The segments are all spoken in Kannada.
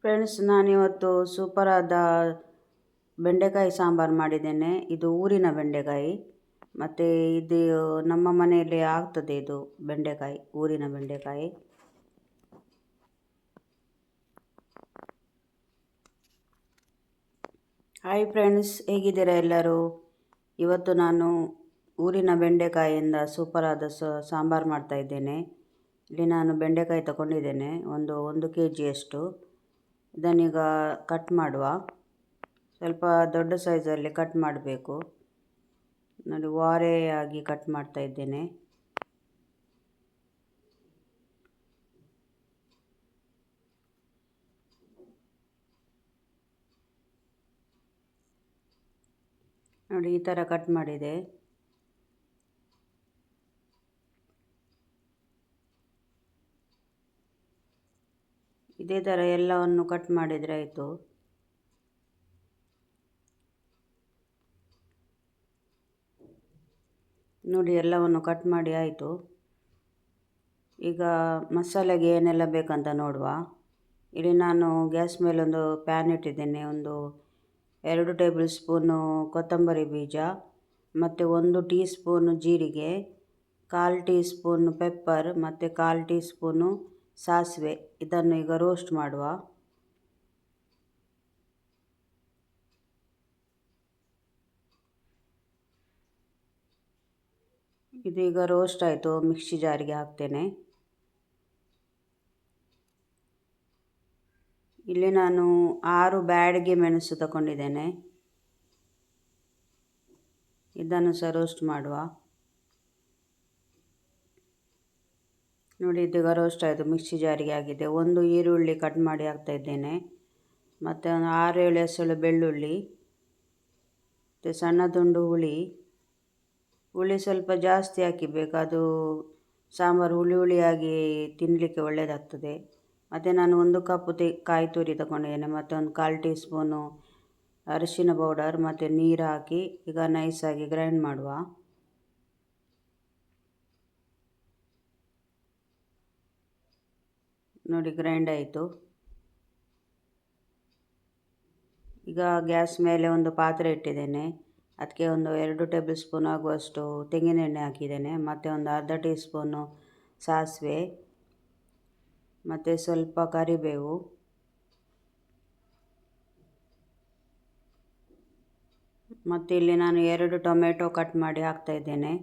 ಫ್ರೆಂಡ್ಸ್, ನಾನಿವತ್ತು ಸೂಪರಾದ ಬೆಂಡೆಕಾಯಿ ಸಾಂಬಾರು ಮಾಡಿದ್ದೇನೆ. ಇದು ಊರಿನ ಬೆಂಡೆಕಾಯಿ, ಮತ್ತು ಇದು ನಮ್ಮ ಮನೆಯಲ್ಲಿ ಆಗ್ತದೆ. ಇದು ಬೆಂಡೆಕಾಯಿ, ಊರಿನ ಬೆಂಡೆಕಾಯಿ. ಹಾಯ್ ಫ್ರೆಂಡ್ಸ್, ಹೇಗಿದ್ದೀರಾ ಎಲ್ಲರೂ? ಇವತ್ತು ನಾನು ಊರಿನ ಬೆಂಡೆಕಾಯಿಯಿಂದ ಸೂಪರಾದ ಸಾಂಬಾರು ಮಾಡ್ತಾ ಇದ್ದೇನೆ. ಇಲ್ಲಿ ನಾನು ಬೆಂಡೆಕಾಯಿ ತಗೊಂಡಿದ್ದೇನೆ, ಒಂದು kg. ಇದನ್ನೀಗ ಕಟ್ ಮಾಡುವ. ಸ್ವಲ್ಪ ದೊಡ್ಡ ಸೈಜಲ್ಲಿ ಕಟ್ ಮಾಡಬೇಕು. ನೋಡಿ, ವಾರೆಯಾಗಿ ಕಟ್ ಮಾಡ್ತಾ ಇದ್ದೇನೆ. ನೋಡಿ, ಈ ಥರ ಕಟ್ ಮಾಡಿದೆ. ಇದೇ ಥರ ಎಲ್ಲವನ್ನು ಕಟ್ ಮಾಡಿದರೆ ಆಯಿತು. ನೋಡಿ, ಎಲ್ಲವನ್ನು ಕಟ್ ಮಾಡಿ ಆಯಿತು. ಈಗ ಮಸಾಲೆಗೆ ಏನೆಲ್ಲ ಬೇಕಂತ ನೋಡುವ. ಇಲ್ಲಿ ನಾನು ಗ್ಯಾಸ್ ಮೇಲೆ ಒಂದು ಪ್ಯಾನ್ ಇಟ್ಟಿದ್ದೇನೆ. 2 ಟೇಬಲ್ ಸ್ಪೂನು ಕೊತ್ತಂಬರಿ ಬೀಜ, ಮತ್ತು 1 ಟೀ ಸ್ಪೂನು ಜೀರಿಗೆ, 1/4 ಟೀ ಸ್ಪೂನು ಪೆಪ್ಪರ್, ಮತ್ತು 1/4 ಟೀ ಸ್ಪೂನು ಸಾಸಿವೆ. ಇದನ್ನು ಈಗ ರೋಸ್ಟ್ ಮಾಡುವ. ಇದೀಗ ರೋಸ್ಟ್ ಆಯಿತು. ಮಿಕ್ಸಿ ಜಾರಿಗೆ ಹಾಕ್ತೇನೆ. ಇಲ್ಲಿ ನಾನು 6 ಬ್ಯಾಡಗಿ ಮೆಣಸು ತಗೊಂಡಿದ್ದೇನೆ. ಇದನ್ನು ಸಹ ರೋಸ್ಟ್ ಮಾಡುವ. ನೋಡಿ, ಇದೀಗ ರೋಸ್ಟ್ ಆಯಿತು, ಮಿಕ್ಸಿ ಜಾರಿಗೆ ಆಗಿದೆ. 1 ಈರುಳ್ಳಿ ಕಟ್ ಮಾಡಿ ಹಾಕ್ತಾ ಇದ್ದೇನೆ, ಮತ್ತು ಒಂದು 6-7 ಎಸಳು ಬೆಳ್ಳುಳ್ಳಿ, ಮತ್ತು ಸಣ್ಣ ತುಂಡು ಹುಳಿ ಸ್ವಲ್ಪ ಜಾಸ್ತಿ ಹಾಕಿಬೇಕು. ಅದು ಸಾಂಬಾರು ಹುಳಿಯಾಗಿ ತಿನ್ನಲಿಕ್ಕೆ ಒಳ್ಳೆಯದಾಗ್ತದೆ. ಮತ್ತು ನಾನು 1 ಕಪ್ ಕಾಯಿ ತುರಿ ತಗೊಂಡಿದ್ದೇನೆ, ಮತ್ತು 1/4 ಟೀ ಸ್ಪೂನು ಅರಿಶಿನ ಪೌಡರ್, ಮತ್ತು ನೀರು ಹಾಕಿ ಈಗ ನೈಸಾಗಿ ಗ್ರೈಂಡ್ ಮಾಡುವ. ನೋಡಿ, ಗ್ರೈಂಡ್ ಆಯಿತು. ಈಗ ಗ್ಯಾಸ್ ಮೇಲೆ ಒಂದು ಪಾತ್ರೆ ಇಟ್ಟಿದ್ದೇನೆ. ಅದಕ್ಕೆ 2 ಟೇಬಲ್ ಸ್ಪೂನ್ ಆಗುವಷ್ಟು ತೆಂಗಿನೆಣ್ಣೆ ಹಾಕಿದ್ದೇನೆ, ಮತ್ತು ಒಂದು ಅರ್ಧ ಟೀ ಸ್ಪೂನು ಸಾಸಿವೆ, ಮತ್ತು ಸ್ವಲ್ಪ ಕರಿಬೇವು, ಮತ್ತು ಇಲ್ಲಿ ನಾನು 2 ಟೊಮೆಟೊ ಕಟ್ ಮಾಡಿ ಹಾಕ್ತಾ ಇದ್ದೇನೆ.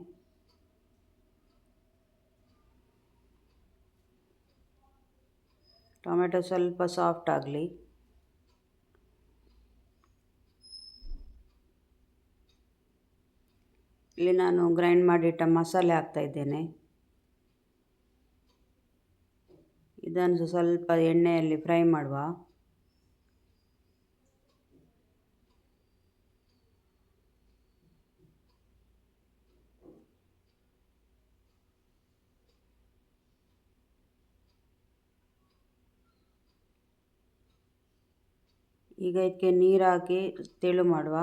ಟೊಮೆಟೊ ಸ್ವಲ್ಪ ಸಾಫ್ಟ್ ಆಗಲಿ. ಇಲ್ಲಿ ನಾನು ಗ್ರೈಂಡ್ ಮಾಡಿಟ್ಟ ಮಸಾಲೆ ಹಾಕ್ತಾ ಇದ್ದೇನೆ. ಇದನ್ನು ಸ್ವಲ್ಪ ಎಣ್ಣೆಯಲ್ಲಿ ಫ್ರೈ ಮಾಡುವ. ಈಗ ಇದಕ್ಕೆ ನೀರು ಹಾಕಿ ತೆಳು ಮಾಡುವ.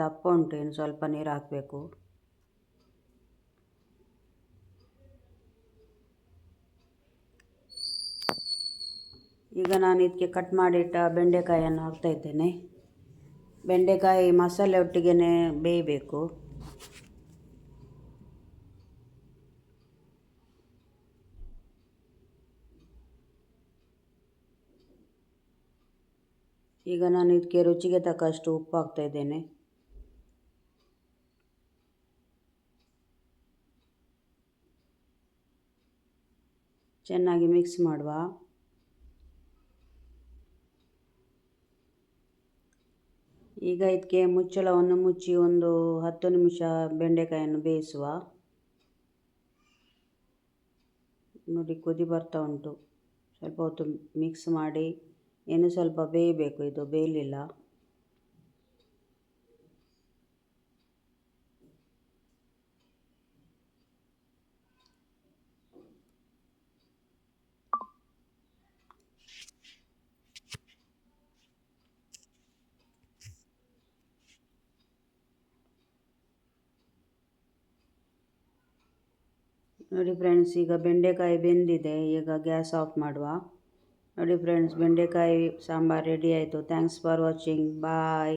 ದಪ್ಪ ಉಂಟು, ಇನ್ನು ಸ್ವಲ್ಪ ನೀರು ಹಾಕಬೇಕು. ಈಗ ನಾನು ಇದಕ್ಕೆ ಕಟ್ ಮಾಡಿಟ್ಟ ಬೆಂಡೆಕಾಯಿಯನ್ನು ಹಾಕ್ತಾ ಇದ್ದೇನೆ. ಬೆಂಡೆಕಾಯಿ ಮಸಾಲೆ ಒಟ್ಟಿಗೆ ಬೇಯಬೇಕು. ಈಗ ನಾನು ಇದಕ್ಕೆ ರುಚಿಗೆ ತಕ್ಕಷ್ಟು ಉಪ್ಪು ಹಾಕ್ತಾ ಇದ್ದೇನೆ. ಚೆನ್ನಾಗಿ ಮಿಕ್ಸ್ ಮಾಡುವ. ಈಗ ಇದಕ್ಕೆ ಮುಚ್ಚಳವನ್ನು ಮುಚ್ಚಿ 10 ನಿಮಿಷ ಬೆಂಡೆಕಾಯನ್ನು ಬೇಯಿಸುವ. ನೋಡಿ, ಕುದಿ ಬರ್ತಾ ಉಂಟು. ಸ್ವಲ್ಪ ಹೊತ್ತು ಮಿಕ್ಸ್ ಮಾಡಿ, ಇನ್ನು ಸ್ವಲ್ಪ ಬೇಯಬೇಕು. ಇದು ಬೇಯಲಿಲ್ಲ. ನೋಡಿ ಫ್ರೆಂಡ್ಸ್, ಈಗ ಬೆಂಡೆಕಾಯಿ ಬೆಂದಿದೆ. ಈಗ ಗ್ಯಾಸ್ ಆಫ್ ಮಾಡುವ. ನೋಡಿ ಫ್ರೆಂಡ್ಸ್, ಬೆಂಡೆಕಾಯಿ ಸಾಂಬಾರು ರೆಡಿ ಆಯಿತು. Thanks for watching. ಬಾಯ್.